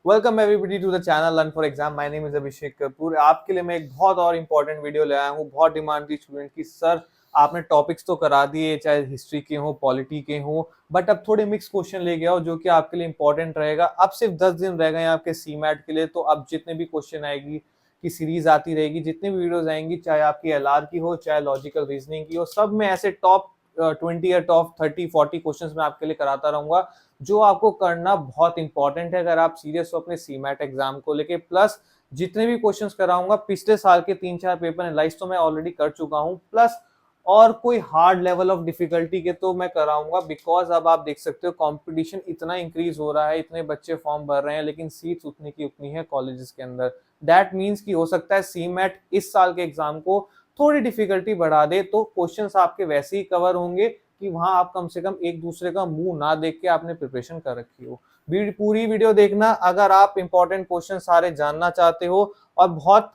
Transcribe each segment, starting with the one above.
Welcome everybody to the channel learn for exam. My name is Abhishek Kapoor. आपके लिए मैं एक बहुत और इम्पोर्टेंट वीडियो ले आया हूँ। बहुत डिमांड थी स्टूडेंट की, सर आपने टॉपिक्स तो करा दिए, चाहे हिस्ट्री के हो, पॉलिटी के हो, बट अब थोड़े मिक्स क्वेश्चन ले गया हो जो कि आपके लिए इंपॉर्टेंट रहेगा। अब सिर्फ 10 दिन रह गए हैं आपके सीमैट के लिए, तो अब जितने भी क्वेश्चन आएगी की सीरीज आती रहेगी, जितने भी वीडियोज आएंगी, चाहे आपकी एलआर की हो, चाहे लॉजिकल रीजनिंग की हो, सब में ऐसे टॉप 20 या टॉप 30-40 क्वेश्चंस मैं आपके लिए कराता रहूंगा, जो आपको करना बहुत इंपॉर्टेंट है अगर आप सीरियस हो अपने सीमैट एग्जाम को लेके। प्लस जितने भी क्वेश्चंस कराऊंगा, पिछले साल के 3-4 पेपर एनालाइज तो मैं ऑलरेडी कर चुका हूं, प्लस और कोई हार्ड लेवल ऑफ डिफिकल्टी के तो मैं कराऊंगा, बिकॉज अब आप देख सकते हो कंपटीशन इतना इंक्रीज हो रहा है, इतने बच्चे फॉर्म भर रहे हैं, लेकिन सीट्स उतनी की उतनी है कॉलेजेस के अंदर। दैट मीन्स कि हो सकता है सीमैट इस साल के एग्जाम को थोड़ी डिफिकल्टी बढ़ा दे, तो क्वेश्चंस आपके वैसे ही कवर होंगे कि वहां आप कम से कम एक दूसरे का मुंह ना देख के आपने प्रिपरेशन कर रखी हो। पूरी वीडियो देखना अगर आप इंपॉर्टेंट क्वेश्चन सारे जानना चाहते हो, और बहुत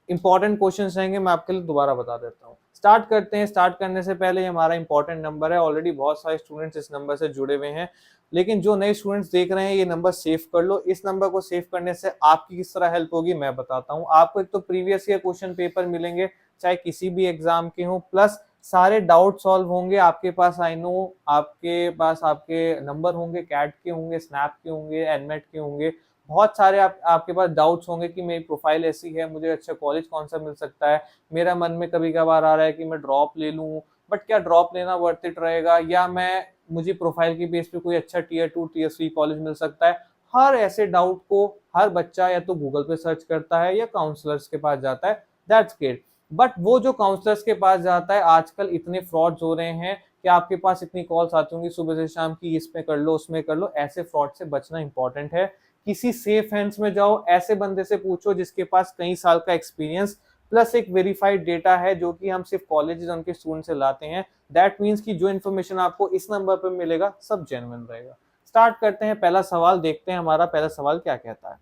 इंपॉर्टेंट क्वेश्चंस रहेंगे, मैं आपके लिए दोबारा बता देता हूँ। स्टार्ट करते हैं। स्टार्ट करने से पहले हमारा इंपॉर्टेंट नंबर है, ऑलरेडी बहुत सारे स्टूडेंट्स इस नंबर से जुड़े हुए हैं, लेकिन जो नए स्टूडेंट्स देख रहे हैं ये नंबर सेव कर लो। इस नंबर को सेव करने से आपकी किस तरह हेल्प होगी मैं बताता हूँ आपको। एक तो प्रीवियस ईयर क्वेश्चन पेपर मिलेंगे, चाहे किसी भी एग्जाम के हो, प्लस सारे डाउट सॉल्व होंगे आपके पास। आई नो आपके पास आपके नंबर होंगे, कैट के होंगे, स्नैप के होंगे, एनमेट के होंगे, बहुत सारे आपके पास डाउट्स होंगे कि मेरी प्रोफाइल ऐसी है, मुझे अच्छा कॉलेज कौन सा मिल सकता है। मेरा मन में कभी कभार आ रहा है कि मैं ड्रॉप ले लूं, बट क्या ड्रॉप लेना वर्थ इट रहेगा, या मैं मुझे प्रोफाइल की बेस पे कोई अच्छा टीयर 2 टीयर 3 कॉलेज मिल सकता है। हर ऐसे डाउट को हर बच्चा या तो गूगल पे सर्च करता है या काउंसलर्स के पास जाता है, दैट्स ग्रेट। बट वो जो काउंसलर्स के पास जाता है, आजकल इतने फ्रॉड्स हो रहे हैं कि आपके पास इतनी कॉल्स आती होंगी सुबह से शाम की, इसमें कर लो उसमें कर लो। ऐसे फ्रॉड से बचना इंपॉर्टेंट है। किसी सेफ हैंड्स में जाओ, ऐसे बंदे से पूछो जिसके पास कई साल का एक्सपीरियंस प्लस एक वेरीफाइड डेटा है, जो कि हम सिर्फ कॉलेज उनके स्टूडेंट से लाते हैं। दैट मीन्स कि जो इन्फॉर्मेशन आपको इस नंबर पर मिलेगा सब जेन्युइन रहेगा। स्टार्ट करते हैं। पहला सवाल देखते हैं, हमारा पहला सवाल क्या कहता है।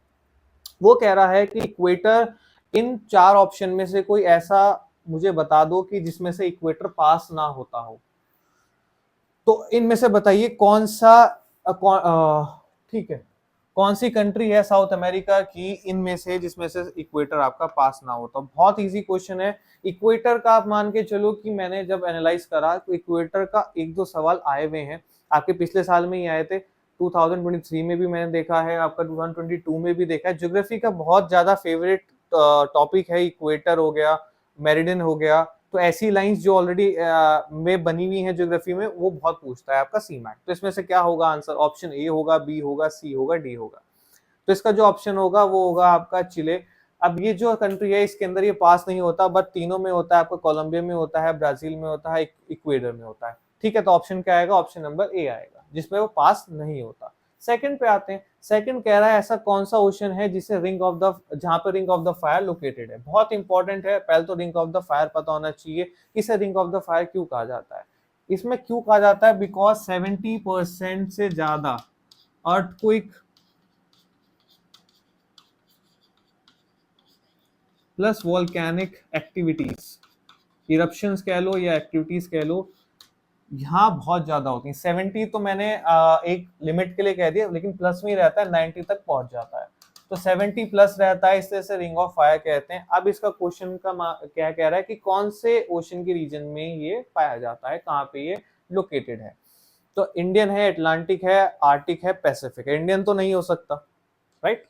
वो कह रहा है कि इक्वेटर, इन 4 ऑप्शन में से कोई ऐसा मुझे बता दो कि जिसमें से इक्वेटर पास ना होता हो। तो इनमें से बताइए कौन सा ठीक है, कौन सी कंट्री है साउथ अमेरिका की इनमें से जिसमें से इक्वेटर आपका पास ना हो। तो बहुत इजी क्वेश्चन है। इक्वेटर का आप मान के चलो कि मैंने जब एनालाइज करा तो इक्वेटर का एक दो सवाल आए हुए हैं, आपके पिछले साल में ही आए थे, 2023 में भी मैंने देखा है, आपका 2022 में भी देखा है। ज्योग्राफी का बहुत ज्यादा फेवरेट टॉपिक है, इक्वेटर हो गया, मेरिडियन हो गया, तो ऐसी लाइंस जो ऑलरेडी में बनी हुई है ज्योग्राफी में, वो बहुत पूछता है आपका सीमैट। तो इसमें से क्या होगा आंसर? ऑप्शन ए होगा, बी होगा, सी होगा, डी होगा। तो इसका जो ऑप्शन होगा वो होगा आपका चिले। अब ये जो कंट्री है इसके अंदर ये पास नहीं होता, बट तीनों में होता है, आपका कोलंबिया में होता है, ब्राजील में होता है, इक्वेडर में होता है। ठीक है, तो ऑप्शन क्या आएगा? ऑप्शन नंबर ए आएगा, जिसमें वो पास नहीं होता। सेकंड पे आते हैं। सेकंड कह रहा है ऐसा कौन सा ओशन है जिसे रिंग ऑफ द, जहां पर ring of the fire located है। बहुत इंपॉर्टेंट है, पहले तो रिंग ऑफ द फायर पता होना चाहिए। इसे रिंग ऑफ द फायर क्यों कहा जाता है? इसमें क्यों कहा जाता है? बिकॉज 70% से ज्यादा earthquake plus volcanic activities, eruptions कह लो या एक्टिविटीज कह लो, यहाँ बहुत ज्यादा होती है। 70 तो मैंने एक लिमिट के लिए कह दिया, लेकिन प्लस में ही रहता है, 90 तक पहुंच जाता है। तो 70 प्लस रहता है, इसलिए से रिंग ऑफ फायर कहते हैं। अब इसका क्वेश्चन का क्या कह रहा है कि कौन से ओशन के रीजन में ये पाया जाता है, कहाँ पे ये लोकेटेड है। तो इंडियन है, अटलांटिक है, आर्टिक है, पैसिफिक है। इंडियन तो नहीं हो सकता, राइट,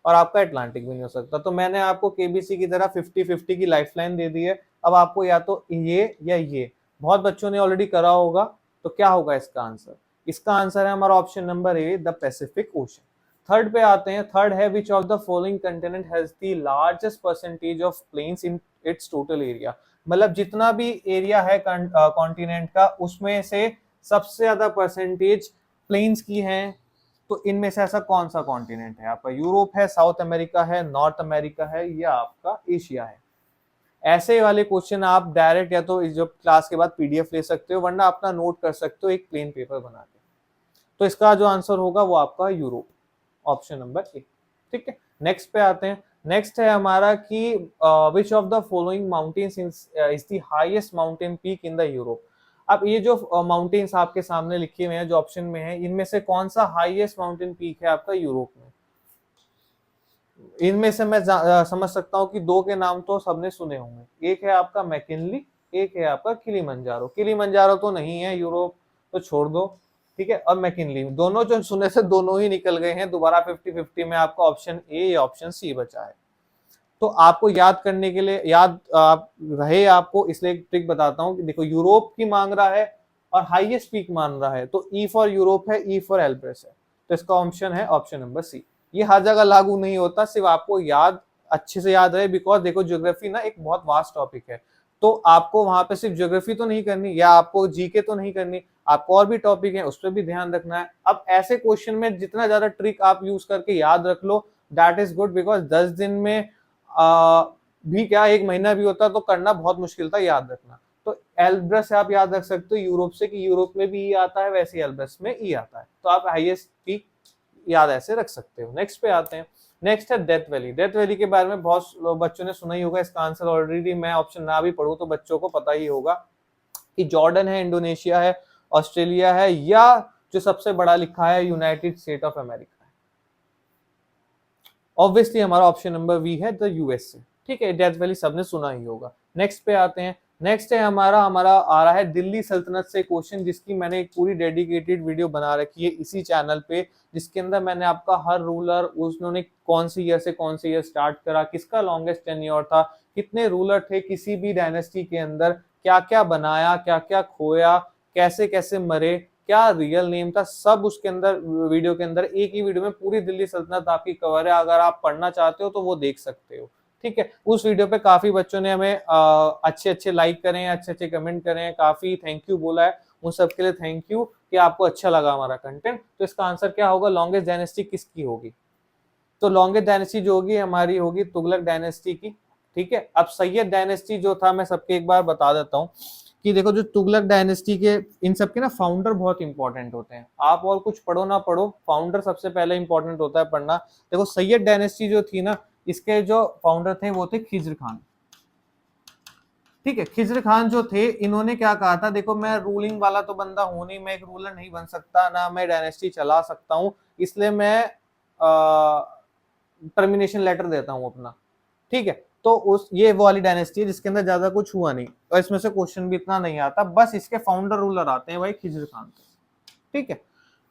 और आपका अटलांटिक भी नहीं हो सकता। तो मैंने आपको केबीसी की तरह 50-50 की लाइफलाइन दे दी है। अब आपको या तो ये या ये, बहुत बच्चों ने ऑलरेडी करा होगा, तो क्या होगा इसका आंसर? इसका आंसर है हमारा option number A, the Pacific Ocean. Third पे आते हैं। थर्ड है which of the following continent has the largest percentage of plains in its total area. मतलब जितना भी एरिया है कॉन्टिनेंट का, उसमें से सबसे ज्यादा परसेंटेज प्लेन्स की है। तो इनमें से ऐसा कौन सा कॉन्टिनेंट है? आपका यूरोप है, साउथ अमेरिका है, नॉर्थ अमेरिका है, या आपका एशिया है? ऐसे वाले क्वेश्चन आप डायरेक्ट या तो जब क्लास के बाद पीडीएफ ले सकते हो, वरना अपना नोट कर सकते हो एक प्लेन पेपर बना के। तो इसका जो आंसर होगा वो आपका यूरोप, ऑप्शन नंबर ए। ठीक है, नेक्स्ट पे आते हैं। नेक्स्ट है हमारा कि विच of the following mountains is the highest mountain peak in the Europe. अब ये जो माउंटेन्स आपके सामने लिखे हुए हैं जो ऑप्शन में है, इनमें से कौन सा हाईएस्ट माउंटेन पीक है आपका यूरोप में? इनमें से मैं समझ सकता हूँ कि दो के नाम तो सबने सुने होंगे, एक है आपका मैकिनली, एक है आपका किलीमंजारो। किलीमंजारो तो नहीं है, यूरोप तो छोड़ दो, ठीक है। और मैकिनली, दोनों जो सुने से दोनों ही निकल गए हैं। दोबारा 50-50 में आपका ऑप्शन ए या ऑप्शन सी बचा है। तो आपको याद करने के लिए, याद आप रहे आपको, इसलिए एक ट्रिक बताता हूँ कि देखो यूरोप की मांग रहा है और हाईएस्ट पीक मान रहा है, तो ई फॉर यूरोप है, ई फॉर एल्ब्रस है, तो इसका ऑप्शन है ऑप्शन नंबर सी। ये हर जगह लागू नहीं होता, सिर्फ आपको याद, अच्छे से याद रहे, बिकॉज देखो ज्योग्राफी ना एक बहुत वास्ट टॉपिक है, तो आपको वहां पे सिर्फ ज्योग्राफी तो नहीं करनी, या आपको जीके तो नहीं करनी, आपको और भी टॉपिक है उस पर भी ध्यान रखना है। अब ऐसे क्वेश्चन में जितना ज्यादा ट्रिक आप यूज करके याद रख लो, दैट इज गुड, बिकॉज 10 दिन में भी क्या, एक महीना भी होता तो करना बहुत मुश्किल था याद रखना। तो एल्ब्रस से आप याद रख सकते हो यूरोप से, कि यूरोप में भी ई आता है, वैसे एल्ब्रस में ई आता है, तो आप हाईएस्ट पीक याद ऐसे रख सकते हो। नेक्स्ट पे आते हैं। नेक्स्ट है डेथ वैली। डेथ वैली के बारे में बहुत बच्चों ने सुना ही होगा, इसका आंसर ऑलरेडी मैं ऑप्शन ना भी पढ़ूं तो बच्चों को पता ही होगा कि जॉर्डन है, इंडोनेशिया है, ऑस्ट्रेलिया है, या जो सबसे बड़ा लिखा है United state of America. Obviously हमारा ऑप्शन नंबर वी है, द यूएसए, ठीक है। डेथ वैली सबने सुना ही होगा। नेक्स्ट पे आते हैं। नेक्स्ट है हमारा हमारा आ रहा है दिल्ली सल्तनत से क्वेश्चन, जिसकी मैंने एक पूरी डेडिकेटेड वीडियो बना रखी है इसी चैनल पे, जिसके अंदर मैंने आपका हर रूलर, उन्होंने कौन सी ईयर से कौन सी ईयर स्टार्ट करा, किसका लॉन्गेस्ट टेन्योर था, कितने रूलर थे किसी भी डायनेस्टी के अंदर, क्या क्या बनाया, क्या क्या खोया, कैसे कैसे मरे, क्या रियल नेम था, सब उसके अंदर वीडियो के अंदर, एक ही वीडियो में पूरी दिल्ली सल्तनत आपकी कवर है। अगर आप पढ़ना चाहते हो तो वो देख सकते हो, ठीक है। उस वीडियो पे काफी बच्चों ने हमें अच्छे अच्छे लाइक करे हैं, अच्छे अच्छे कमेंट करे हैं, काफी थैंक यू बोला है, उन सब के लिए थैंक यू कि आपको अच्छा लगा हमारा कंटेंट। तो इसका आंसर क्या होगा, लॉन्गेस्ट डायनेस्टी किसकी होगी? तो लॉन्गेस्ट डायनेस्टी जो होगी हमारी होगी तुगलक डायनेस्टी की, ठीक है। अब सैयद डायनेस्टी जो था, मैं सबके एक बार बता देता हूँ कि देखो जो तुगलक डायनेस्टी के, इन सब के ना फाउंडर बहुत इंपॉर्टेंट होते हैं। आप और कुछ पढ़ो ना पढ़ो, फाउंडर सबसे पहले इंपॉर्टेंट होता है पढ़ना। देखो सैयद डायनेस्टी जो थी ना, इसके जो फाउंडर थे वो थे खिज्र खान, ठीक है। खिज्र खान जो थे, इन्होंने क्या कहा था, देखो मैं रूलिंग वाला तो बंदा हूं नहीं, मैं एक रूलर नहीं बन सकता, ना मैं डायनेस्टी चला सकता हूं, इसलिए मैं टर्मिनेशन लेटर देता हूं अपना, ठीक है। तो उस ये वो वाली डायनेस्टी है जिसके अंदर ज्यादा कुछ हुआ नहीं, और इसमें से क्वेश्चन भी इतना नहीं आता, बस इसके फाउंडर रूलर आते हैं भाई खिज्र खान, ठीक है।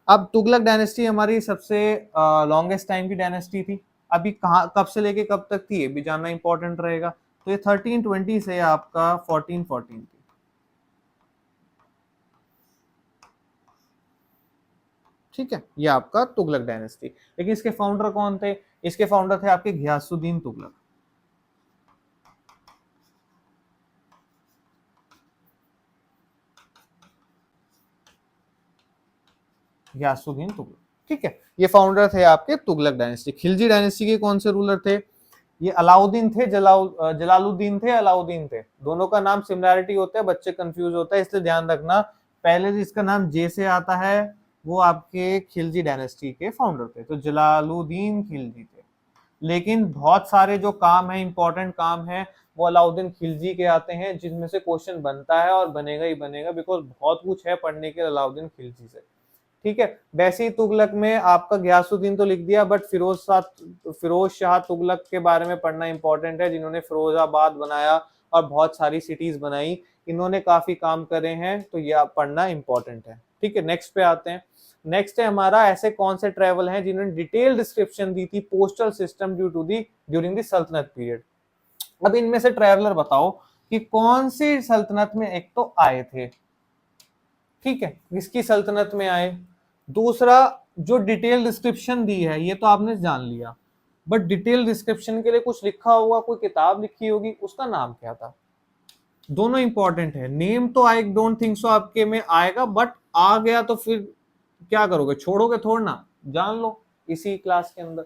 अब तुगलक डायनेस्टी हमारी सबसे लॉन्गेस्ट टाइम की डायनेस्टी थी। अभी कहाँ, कब से लेके कब तक थी ये भी जानना इंपॉर्टेंट रहेगा। तो ये 1320 से आपका 1414 थी, ठीक है। ये आपका तुगलक डायनेस्टी। लेकिन इसके फाउंडर कौन थे? इसके फाउंडर थे आपके घियासुद्दीन तुगलक, घियासुद्दीन तुगलक, ठीक है। ये फाउंडर थे आपके तुगलक डायनेस्टी। खिलजी डायनेस्टी के कौन से रूलर थे? ये अलाउद्दीन थे, जलालुद्दीन थे, अलाउद्दीन थे। दोनों का नाम सिमिलैरिटी होता है, बच्चे कंफ्यूज होता है, इसलिए ध्यान रखना। पहले इसका नाम जे से आता है, वो आपके खिलजी डायनेस्टी के फाउंडर थे, तो जलालुद्दीन खिलजी थे। लेकिन बहुत सारे जो काम है, इंपॉर्टेंट काम है, वो अलाउद्दीन खिलजी के आते हैं, जिसमें से क्वेश्चन बनता है और बनेगा ही बनेगा, बिकॉज बहुत कुछ है पढ़ने के अलाउद्दीन खिलजी से, ठीक है। वैसे ही तुगलक में आपका गयासुद्दीन तो लिख दिया, बट फिरोज शाह तुगलक के बारे में पढ़ना इंपॉर्टेंट है, जिन्होंने फिरोजाबाद बनाया और बहुत सारी सिटीज बनाई, इन्होंने काफी काम करे हैं, तो यह पढ़ना इंपॉर्टेंट है, ठीक है। नेक्स्ट पे आते हैं। नेक्स्ट है हमारा, ऐसे कौन से ट्रेवल हैं जिन्होंने डिटेल डिस्क्रिप्शन दी थी पोस्टल सिस्टम ड्यूरिंग दी सल्तनत पीरियड। अब इनमें से ट्रेवलर बताओ कि कौन सी सल्तनत में एक तो आए थे, ठीक है, किसकी सल्तनत में आए। दूसरा, जो डिटेल डिस्क्रिप्शन दी है ये तो आपने जान लिया, बट डिटेल डिस्क्रिप्शन के लिए कुछ लिखा होगा, कोई किताब लिखी होगी, उसका नाम क्या था? दोनों इंपॉर्टेंट है। नेम तो आई डोंट थिंक सो आपके में आएगा, बट आ गया तो फिर क्या करोगे, छोड़ोगे थोड़ा ना, जान लो इसी क्लास के अंदर।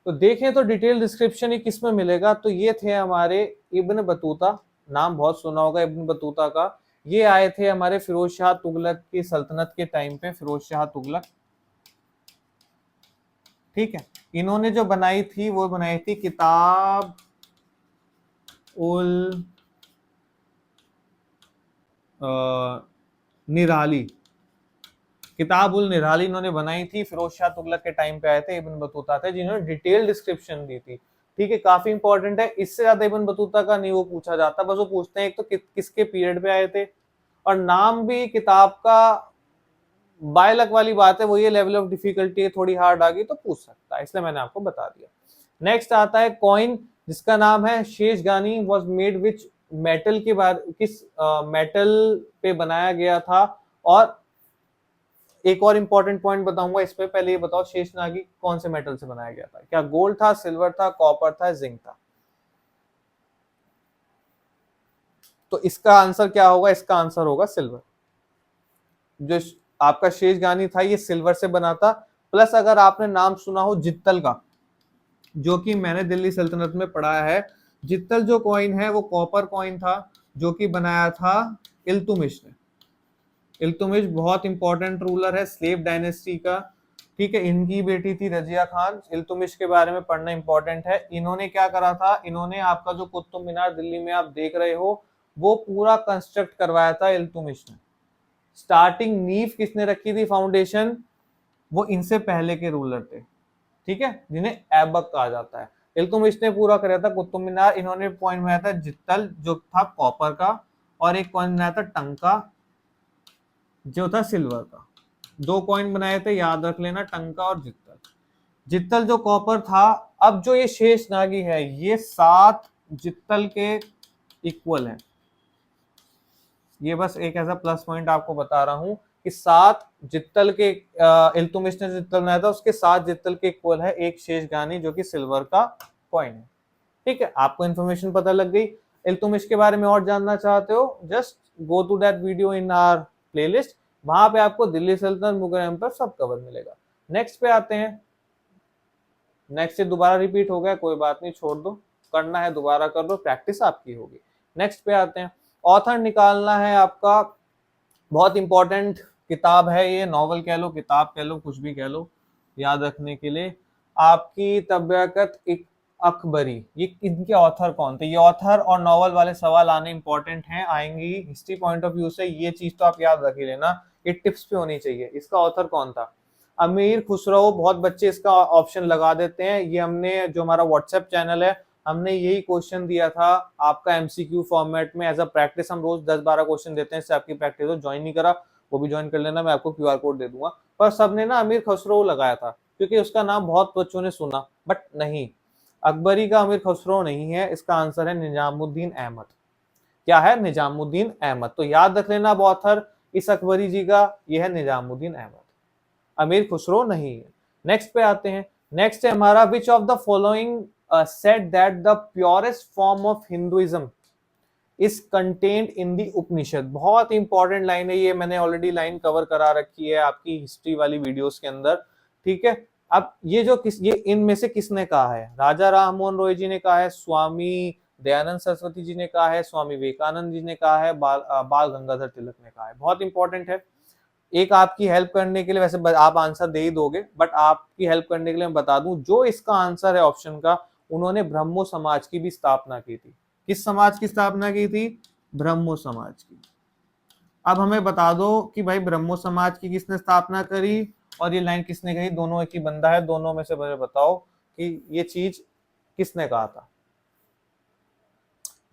तो देखें तो डिटेल डिस्क्रिप्शन ही किस में मिलेगा, तो ये थे हमारे इब्न बतूता, नाम बहुत सुना होगा इब्न बतूता का। ये आए थे हमारे फिरोज शाह तुगलक की सल्तनत के टाइम पे, फिरोज शाह तुगलक, ठीक है। इन्होंने जो बनाई थी वो बनाई थी किताब उल निराली, किताब उल निराली इन्होंने बनाई थी, फिरोज शाह तुगलक के टाइम पे आए थे इब्न बतूता थे, जिन्होंने डिटेल डिस्क्रिप्शन दी थी। ठीक है, काफी इंपॉर्टेंट है, इससे ज्यादा इब्न बतूता का नहीं वो पूछा जाता, बस वो पूछते हैं एक तो किसके पीरियड पे आए थे, और नाम भी किताब का बाय लक वाली बात है, वो ये लेवल ऑफ डिफिकल्टी है, थोड़ी हार्ड आ गई तो पूछ सकता है, इसलिए मैंने आपको बता दिया। नेक्स्ट आता है कॉइन, जिसका नाम है शेषगानी, वॉज मेड विच मेटल के बारे, किस मेटल पे बनाया गया था। और एक और इंपॉर्टेंट पॉइंट बताऊंगा इस पे, पहले ये बताओ शेषनागी कौन से मेटल से बनाया गया था, क्या गोल्ड था, सिल्वर था, कॉपर था, जिंक था। तो इसका आंसर क्या होगा, इसका आंसर होगा सिल्वर। जो आपका शेषगानी था ये सिल्वर से बना था। प्लस अगर आपने नाम सुना हो जित्तल का, जो कि मैंने दिल्ली सल्तनत में पढ़ा है, जित्तल जो कॉइन है वो कॉपर कॉइन था, जो कि बनाया था इल्तुमिश ने। इल्तुमिश बहुत इंपॉर्टेंट रूलर है स्लेव डायनेस्टी का। ठीक है, इनकी बेटी थी रजिया खान। इल्तुमिश के बारे में पढ़ना इंपॉर्टेंट है। इन्होंने क्या करा था, इन्होंने आपका जो कुतुब मीनार दिल्ली में आप देख रहे हो वो पूरा कंस्ट्रक्ट करवाया था इल्तुमिश ने। स्टार्टिंग नींव किसने रखी थी, फाउंडेशन, वो इनसे पहले के रूलर थे। ठीक है, जिन्हें ऐबक कहा जाता है। इल्तुमिश ने पूरा कराया था कुतुब मीनार। इन्होंने पॉइंट बनाया था जित्तल जो था कॉपर का, और एक कॉइन बनाया था टंका जो था सिल्वर का। दो कॉइन बनाए थे, याद रख लेना, टंका और जित्तल। जित्तल जो कॉपर था, अब जो ये शेषनागी है ये 7 जित्तल के इक्वल है। ये बस एक ऐसा प्लस पॉइंट आपको बता रहा हूं कि 7 जित्तल के, इल्तुमिश ने जित्तल बनाया था उसके 7 जित्तल के इक्वल है एक शेषगानी जो कि सिल्वर का कॉइन है। ठीक है, आपको इन्फॉर्मेशन पता लग गई। इल्तुमिश के बारे में और जानना चाहते हो, just go to that video in our playlist, वहां पे आपको दिल्ली सल्तनत, मुगल एम्पायर सब कवर मिलेगा। नेक्स्ट पे आते हैं। नेक्स्ट से दोबारा रिपीट हो गया, कोई बात नहीं, छोड़ दो, करना है दोबारा कर लो, प्रैक्टिस आपकी होगी। नेक्स्ट पे आते हैं। ऑथर निकालना है आपका, बहुत इंपॉर्टेंट किताब है ये, नॉवल कह लो, किताब कह लो, कुछ भी कह लो, याद रखने के लिए। आपकी तबयकत एक अकबरी, ये इनके ऑथर कौन थे, ये ऑथर और नॉवल वाले सवाल आने इंपॉर्टेंट हैं, आएंगे हिस्ट्री पॉइंट ऑफ व्यू से, ये चीज तो आप याद रख ही लेना, ये टिप्स पे होनी चाहिए। इसका ऑथर कौन था, अमीर खुसरो। बहुत बच्चे इसका ऑप्शन लगा देते हैं, ये हमने जो हमारा व्हाट्सएप चैनल है, हमने यही क्वेश्चन दिया था आपका एमसीक्यू फॉर्मेट में एज अ प्रैक्टिस। हम रोज 10-12 क्वेश्चन देते हैं, इससे आपकी प्रैक्टिस हो। ज्वाइन नहीं करा वो भी ज्वाइन कर लेना, मैं आपको क्यूआर कोड दे दूंगा। पर सबने ना अमीर खसरो लगाया था क्योंकि उसका नाम बहुत बच्चों ने सुना, बट नहीं, अकबरी का अमीर खसरो नहीं है, इसका आंसर है निजामुद्दीन अहमद। क्या है, निजामुद्दीन अहमद। तो याद रख लेना अब ऑथर इस अकबरी जी का ये है निजामुद्दीन अहमद, अमीर खुसरो नहीं है। नेक्स्ट पे आते हैं। नेक्स्ट है हमारा, which of the following said that the purest form of Hinduism is contained in the Upanishad. बहुत इंपॉर्टेंट लाइन है ये, मैंने ऑलरेडी लाइन कवर करा रखी है आपकी हिस्ट्री वाली वीडियोस के अंदर। ठीक है, अब ये जो ये इनमें से किसने कहा है, राजा राम मोहन रॉय जी ने कहा है, स्वामी दयानंद सरस्वती जी ने कहा है, स्वामी विवेकानंद जी ने कहा है, बाल गंगाधर तिलक ने कहा है। बहुत इंपॉर्टेंट है। एक आपकी हेल्प करने के लिए, वैसे आप आंसर दे ही दोगे, बट आपकी हेल्प करने के लिए मैं बता दूं, जो इसका आंसर है ऑप्शन का, उन्होंने ब्रह्मो समाज की भी स्थापना की थी। किस समाज की स्थापना की थी, ब्रह्मो समाज की। अब हमें बता दो कि भाई ब्रह्मो समाज की किसने स्थापना करी और ये लाइन किसने कही, दोनों एक ही बंदा है, दोनों में से मुझे बताओ कि ये चीज किसने कहा था।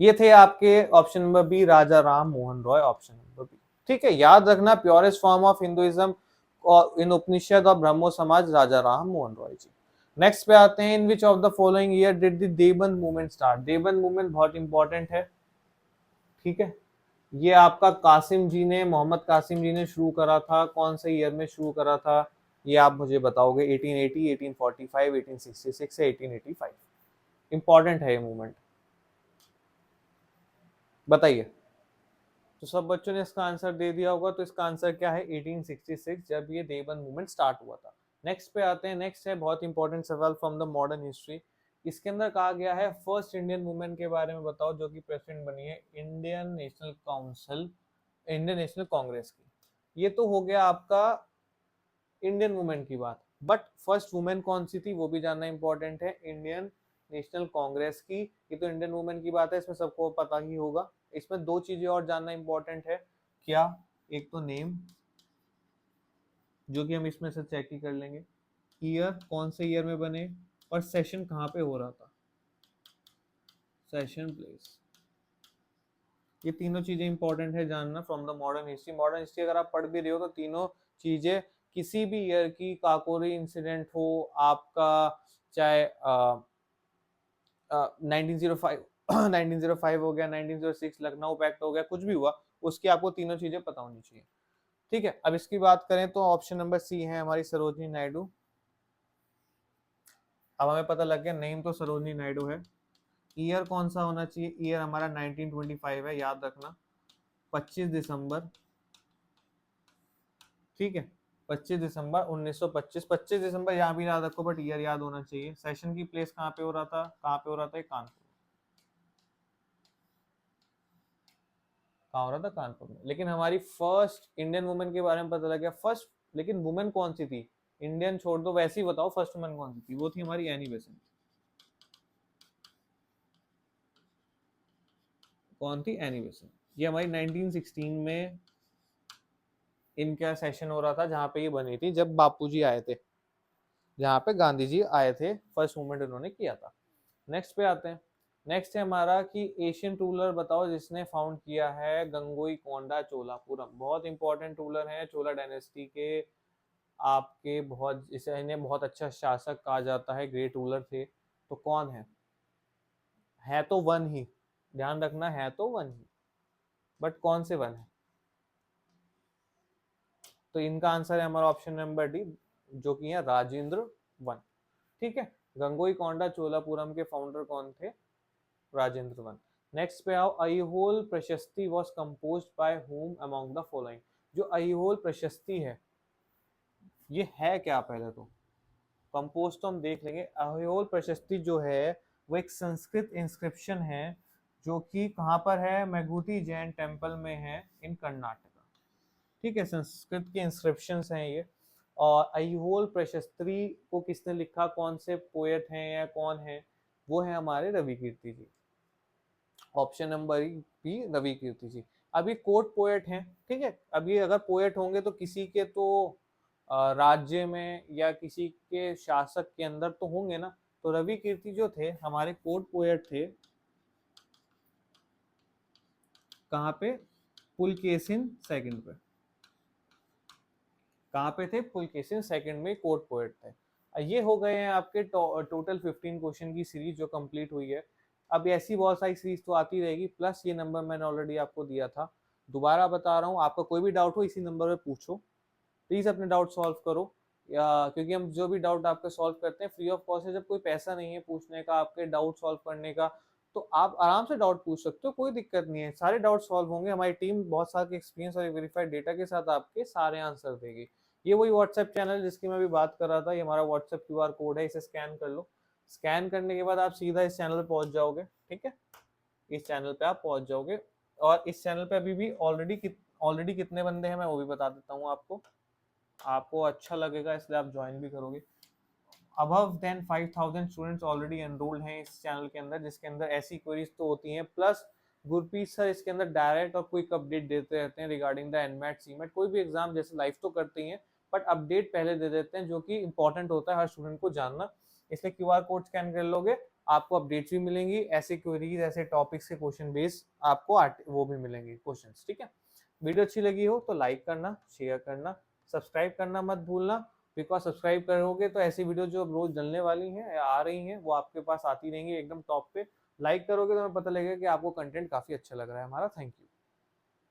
ये थे आपके option number B, Raja Ram Mohan Roy, option number B. ठीक है, याद रखना, purest form of Hinduism in Upanishad और ब्रह्मो समाज, राजा राम मोहन रॉय जी। नेक्स्ट पे आते हैं, in which of the following year did the Deoband movement start. Deoband movement बहुत इंपॉर्टेंट है। ठीक है, ये आपका कासिम जी ने, मोहम्मद कासिम जी ने शुरू करा था। कौन से ईयर में शुरू करा था ये आप मुझे बताओगे, 1880, 1845, 1866 या 1885। इंपॉर्टेंट है ये मूवमेंट, बताइए। तो सब बच्चों ने इसका आंसर दे दिया होगा, तो इसका आंसर क्या है, 1866, जब ये देवबंद मूवमेंट स्टार्ट हुआ था। नेक्स्ट पे आते हैं। नेक्स्ट है बहुत इंपॉर्टेंट सवाल फ्रॉम द मॉडर्न हिस्ट्री। इसके अंदर कहा गया है फर्स्ट इंडियन वुमेन के बारे में बताओ जो कि प्रेसिडेंट बनी है Indian national council, Indian national Congress की। ये तो हो गया आपका इंडियन वुमेन की बात, बट फर्स्ट वुमेन कौन सी थी वो भी जानना इंपॉर्टेंट है। इंडियन नेशनल कांग्रेस की, ये तो इंडियन वुमेन की बात है, इसमें सबको पता ही होगा। इसमें दो चीजें और जानना इंपॉर्टेंट है, क्या, एक तो नेम, जो कि हम इसमें से चेक ही कर लेंगे। ईयर कौन से ईयर में बने और सेशन कहाँ पे हो रहा था, सेशन प्लेस। ये तीनों चीजें इंपॉर्टेंट है जानना from the modern history. Modern history अगर आप पढ़ भी रहे हो तो तीनों चीजें किसी भी ईयर की, काकोरी इंसिडेंट हो आपका, चाहे 1905 1905 हो गया, 1906 लखनऊ पैक्ट हो गया, कुछ भी हुआ, उसकी आपको तीनों चीजें पता होनी चाहिए। ठीक है, अब इसकी बात करें तो ऑप्शन नंबर सी है हमारी सरोजनी नायडू। अब हमें पता लग गया नेम तो सरोजनी नायडू है। ईयर कौन सा होना चाहिए, ईयर हमारा 1925 है, याद रखना 25 दिसंबर। ठीक है, 25 दिसंबर 1925, 25 दिसंबर यहाँ भी याद रखो, बट ईयर याद होना चाहिए। सेशन की प्लेस कहाँ पे हो रहा था, कहाँ पे हो रहा था, कानपुर। कहाँ हो रहा था, कानपुर में। लेकिन हमारी फर्स्ट इंडियन वुमेन के बारे में पता लग गया, फर्स्ट, लेकिन वुमेन कौन सी थी, इंडियन छोड़ दो, वैसे ही बताओ फर्स्ट वुमेन कौन सी थी, वो थी हमारी एनी बेसेंट। कौन थी, एनी बेसेंट। ये हमारी 1916 में इनका सेशन हो रहा था, जहाँ पे ये बनी थी जब बापूजी आए थे, जहाँ पे गांधी जी आए थे, फर्स्ट मूवमेंट उन्होंने किया था। नेक्स्ट पे आते हैं। नेक्स्ट है हमारा कि एशियन रूलर बताओ जिसने फाउंड किया है गंगोई कोंडा चोलापुरम। बहुत इंपॉर्टेंट रूलर है चोला डायनेस्टी के, आपके बहुत, इसे इन्हें बहुत अच्छा शासक कहा जाता है, ग्रेट रूलर थे। तो कौन है तो वन ही, ध्यान रखना, है तो वन ही, बट कौन से वन है। तो इनका आंसर है हमारा ऑप्शन नंबर डी, जो कि है राजेंद्र वन। ठीक है, गंगोई कोंडा चोलापुरम के फाउंडर कौन थे, राजेंद्र वन। नेक्स्ट पे आओ, अईहोल प्रशस्ति was composed by whom among the following. जो अईहोल प्रशस्ति है, ये है क्या, पहले तो कंपोज तो हम देख लेंगे। अहोल प्रशस्ति जो है वो एक संस्कृत इंस्क्रिप्शन है, जो कि कहाँ पर है, मैगुटी जैन टेम्पल में है इन कर्नाटका। ठीक है, संस्कृत के इंस्क्रिप्शन हैं ये। और अहोल प्रशस्ति को किसने लिखा, कौन से पोएट हैं या कौन है, वो है हमारे रवि कीर्ति जी। ऑप्शन नंबर बी रवि कीर्ति जी। अभी कोर्ट पोएट हैं, ठीक है, अभी अगर पोएट होंगे तो किसी के तो राज्य में या किसी के शासक के अंदर तो होंगे ना। तो रवि कीर्ति जो थे हमारे कोर्ट पोएट थे, कहाँ पे, पुलकेशिन सेकंड पे। कहाँ पे थे, पुलकेशिन सेकंड में कोर्ट पोएट थे। ये हो गए हैं आपके टोटल 15 क्वेश्चन की सीरीज जो कंप्लीट हुई है। अब ऐसी बहुत सारी सीरीज तो आती रहेगी, प्लस ये नंबर मैंने ऑलरेडी आपको दिया था, दोबारा बता रहा हूँ, आपका कोई भी डाउट हो इसी नंबर पे पूछो, प्लीज अपने डाउट सॉल्व करो। या क्योंकि हम जो भी डाउट आपके सॉल्व करते हैं फ्री ऑफ कॉस्ट है, जब कोई पैसा नहीं है पूछने का, आपके डाउट सॉल्व करने का, तो आप आराम से डाउट पूछ सकते हो, कोई दिक्कत नहीं है, सारे डाउट सॉल्व होंगे। हमारी टीम बहुत साल के एक्सपीरियंस और वेरीफाइड डेटा के साथ आपके सारे आंसर देगी। ये वही व्हाट्सएप चैनल जिसकी मैं अभी बात कर रहा था, ये हमारा व्हाट्सएप क्यूआर कोड है, इसे स्कैन कर लो। स्कैन करने के बाद आप सीधा इस चैनल पे पहुंच जाओगे। ठीक है, इस चैनल पे आप पहुंच जाओगे। और इस चैनल पे अभी भी ऑलरेडी कितने बंदे हैं मैं वो भी बता देता हूँ आपको, आपको अच्छा लगेगा इसलिए आप ज्वाइन भी करोगे। Above than 5000 students already enrolled हैं इस चैनल के अंदर, जिसके अंदर ऐसी क्वेरीज तो होती हैं, प्लस गुरप्रीत सर इसके अंदर डायरेक्ट और क्विक अपडेट देते रहते हैं रिगार्डिंग द एनमैट सीमैट। कोई भी एग्जाम जैसे लाइव तो करते ही हैं, बट अपडेट पहले दे देते हैं, जो कि इंपॉर्टेंट होता है हर स्टूडेंट को जानना। इसलिए क्यूआर कोड स्कैन कर लोगे, आपको अपडेट्स भी मिलेंगी, ऐसे क्वेरीज ऐसे टॉपिक्स के क्वेश्चन बेस्ड आपको वो भी मिलेंगे क्वेश्चंस। ठीक है, वीडियो अच्छी लगी हो तो लाइक करना, शेयर करना, सब्सक्राइब करना मत भूलना, बिकॉज सब्सक्राइब करोगे तो ऐसी वीडियो जो रोज डलने वाली हैं या आ रही हैं वो आपके पास आती रहेंगी एकदम टॉप पे। लाइक करोगे तो हमें पता लगेगा कि आपको कंटेंट काफी अच्छा लग रहा है हमारा। Thank you.